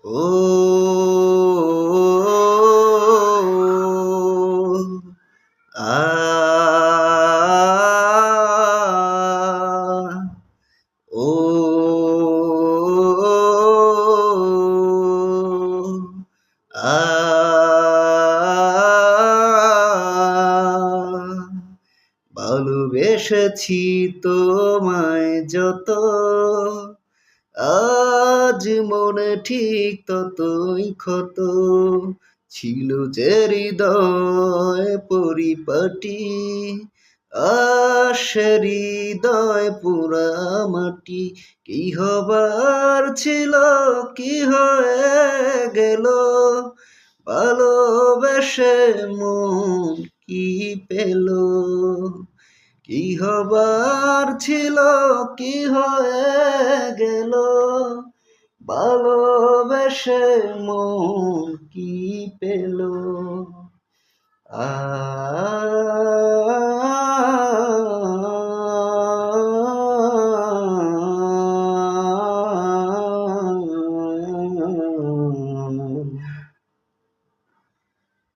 ও আ ও আ ভালোবেসেছি তোমায় যত, আজ মনে ঠিক ততই ক্ষত। ছিল যে হৃদয় পরিপাটি, আজ সে হৃদয় পুরা মাটি। কি হবার ছিল, কি হয়ে গেল, ভালোবেসে মন কি পেল। কি হবার ছিল, কি হয়ে গেল, ভালোবেসে মন কি